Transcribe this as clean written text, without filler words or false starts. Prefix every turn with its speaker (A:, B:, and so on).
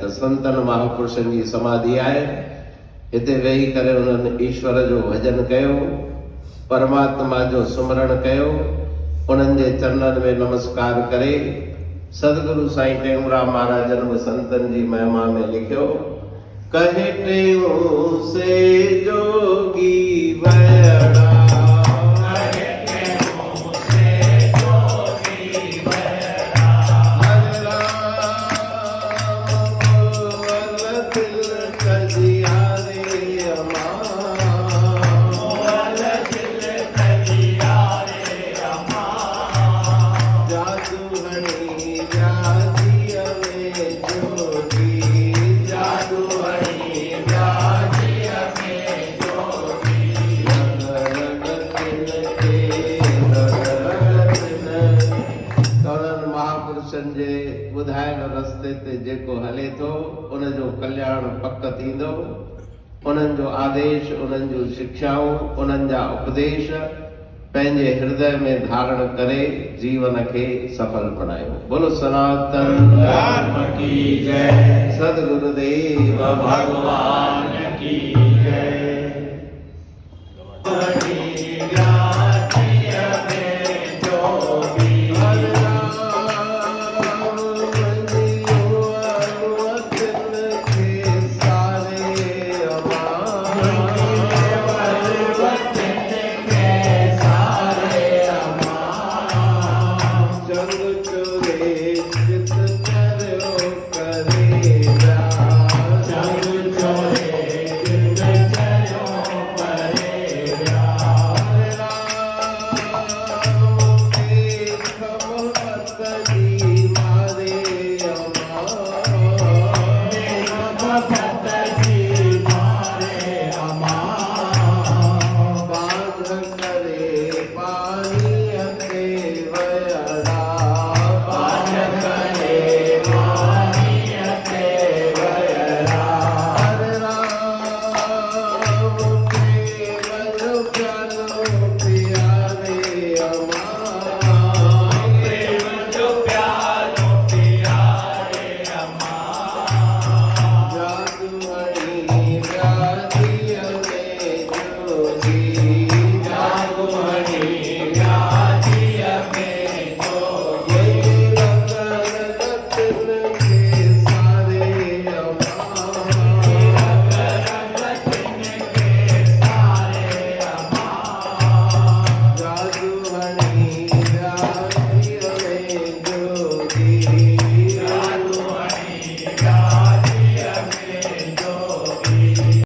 A: त संतन महापुरुषनि जी समाधि आहे। हिते वेही करे उन्हनि ईश्वर जो भजन कयो, परमात्मा जो सुमरण कयो, उन्हनि जे चरणनि में नमस्कार करे सदगुरु साईं टेऊंराम महाराजन बि संतनि जी महिमा में लिखियो, कहे टेऊं से जोगी वड़ा, ॿुधायल रस्ते ते जेको हले थो उनजो कल्याण पक थींदो। उन्हनि जो आदेश, उन्हनि जूं शिक्षाऊं, उन्हनि जा उपदेश पंहिंजे हृदय में धारण करे जीवन खे सफल बणायो। बोलो सनातन धर्म की जय, सदगुरुदेव भगवान की